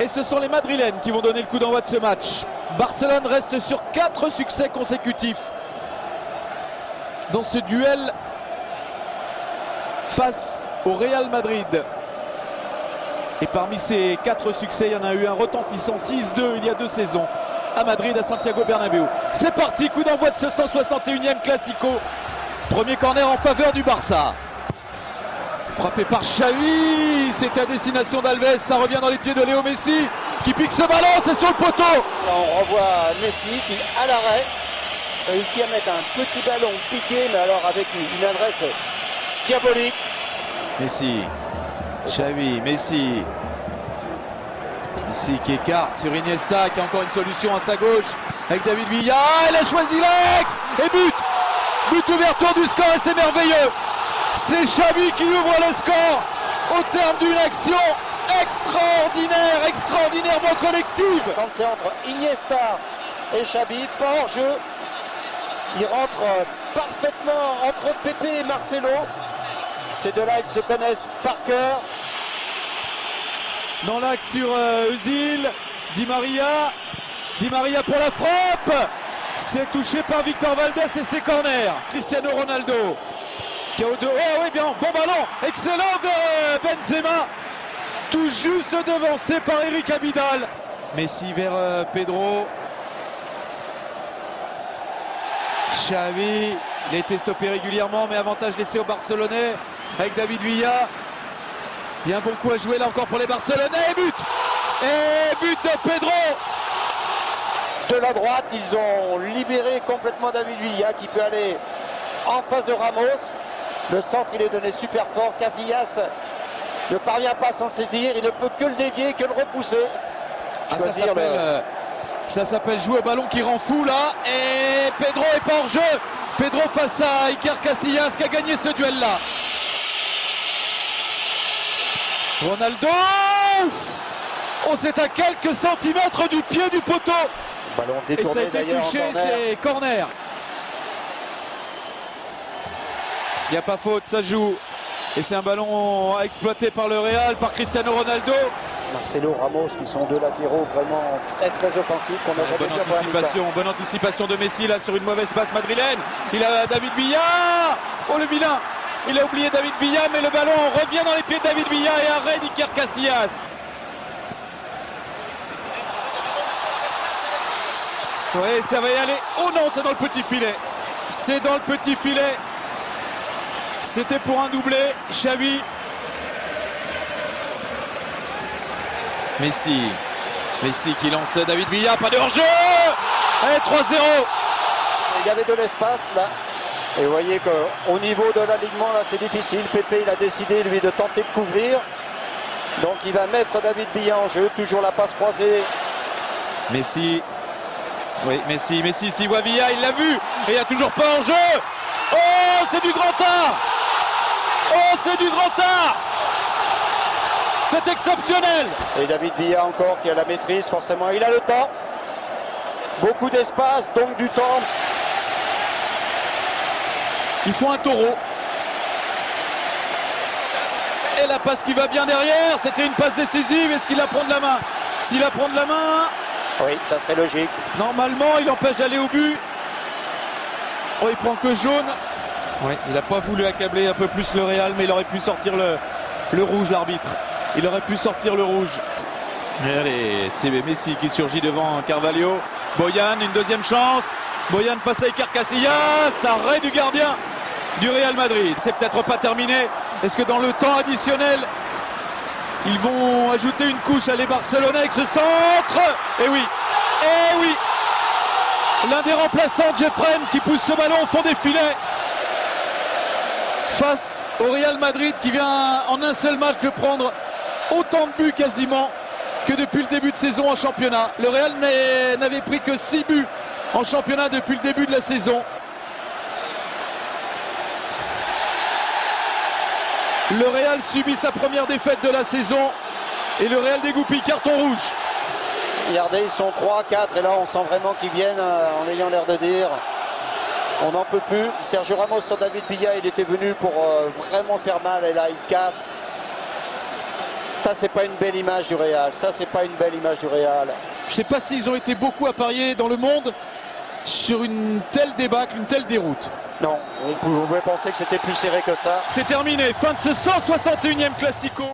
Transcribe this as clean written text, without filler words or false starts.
Et ce sont les Madrilènes qui vont donner le coup d'envoi de ce match. Barcelone reste sur 4 succès consécutifs dans ce duel face au Real Madrid. Et parmi ces 4 succès, il y en a eu un retentissant 6-2 il y a 2 saisons à Madrid, à Santiago Bernabéu. C'est parti, coup d'envoi de ce 161e Classico. Premier corner en faveur du Barça. Frappé par Xavi, c'est à destination d'Alves, ça revient dans les pieds de Léo Messi qui pique ce ballon, c'est sur le poteau. Là, on revoit Messi qui, à l'arrêt, réussit à mettre un petit ballon piqué, mais alors avec une adresse diabolique. Messi, Xavi, Messi qui écarte sur Iniesta, qui a encore une solution à sa gauche avec David Villa. Il a choisi l'axe et but ouverture du score, et c'est merveilleux. C'est Xavi qui ouvre le score au terme d'une action extraordinairement collective. Quand c'est entre Iniesta et Xavi, pas hors jeu. Il rentre parfaitement entre Pepe et Marcelo. Ces deux-là, ils se connaissent par cœur. Dans l'axe sur Özil, Di Maria pour la frappe. C'est touché par Victor Valdés et c'est corner. Cristiano Ronaldo qui a au deux. Oh oui, bien, bon ballon, excellent vers Benzema, tout juste devancé par Eric Abidal. Messi vers Pedro. Xavi, il a été stoppé régulièrement, mais avantage laissé aux Barcelonais avec David Villa. Il y a un bon coup à jouer là encore pour les Barcelonais. Et but de Pedro. De la droite, ils ont libéré complètement David Villa qui peut aller en face de Ramos. Le centre, il est donné super fort. Casillas ne parvient pas à s'en saisir. Il ne peut que le dévier, que le repousser. Ça s'appelle jouer au ballon qui rend fou là. Et Pedro est pas hors jeu. Pedro face à Iker Casillas qui a gagné ce duel là. Ronaldo. Oh, c'est à quelques centimètres du pied du poteau. Ballon détourné, et ça a été touché, c'est corner. Il n'y a pas faute, ça joue. Et c'est un ballon exploité par le Real, par Cristiano Ronaldo. Marcelo, Ramos, qui sont deux latéraux vraiment très offensifs qu'on n'a jamais vu. Bonne anticipation de Messi là sur une mauvaise passe madrilène. Il a David Villa. Oh le vilain. Il a oublié David Villa, mais le ballon revient dans les pieds de David Villa et arrêt d'Iker Casillas. Oui, ça va y aller. Oh non, c'est dans le petit filet. C'est dans le petit filet. C'était pour un doublé. Xavi. Messi qui lance David Villa. Pas de hors-jeu. Et 3-0. Il y avait de l'espace là. Et vous voyez qu'au niveau de l'alignement, là, c'est difficile. Pepe, il a décidé, lui, de tenter de couvrir. Donc, il va mettre David Villa en jeu. Toujours la passe croisée. Messi. Oui, Messi, s'il voit Villa, il l'a vu. Et il n'y a toujours pas en jeu. Oh, c'est du grand art. Oh, c'est du grand art. C'est exceptionnel. Et David Villa encore qui a la maîtrise, forcément. Il a le temps. Beaucoup d'espace, donc du temps. Ils font un taureau. Et la passe qui va bien derrière. C'était une passe décisive. Est-ce qu'il la prend de la main? S'il la prend de la main... Oui, ça serait logique. Normalement, il empêche d'aller au but. Oh, il prend que jaune. Oui, il n'a pas voulu accabler un peu plus le Real, mais il aurait pu sortir le rouge, l'arbitre. Il aurait pu sortir le rouge. Allez, c'est Messi qui surgit devant Carvalho. Boyan, une deuxième chance. Boyan face à Iker Casillas. Arrêt du gardien du Real Madrid. C'est peut-être pas terminé. Est-ce que dans le temps additionnel, ils vont ajouter une couche à les Barcelonais avec ce centre? Eh oui, l'un des remplaçants, Jeffren, qui pousse ce ballon au fond des filets. Face au Real Madrid qui vient en un seul match de prendre autant de buts quasiment que depuis le début de saison en championnat. Le Real n'avait pris que 6 buts en championnat depuis le début de la saison. Le Real subit sa première défaite de la saison et le Real dégoupille, carton rouge. Regardez, ils sont 3, 4 et là on sent vraiment qu'ils viennent en ayant l'air de dire on n'en peut plus. Sergio Ramos sur David Villa, il était venu pour vraiment faire mal et là il casse. Ça, c'est pas une belle image du Real. Ça, c'est pas une belle image du Real. Je sais pas s'ils ont été beaucoup à parier dans le monde sur une telle débâcle, une telle déroute. Non, on pouvait penser que c'était plus serré que ça. C'est terminé, fin de ce 161e Classico.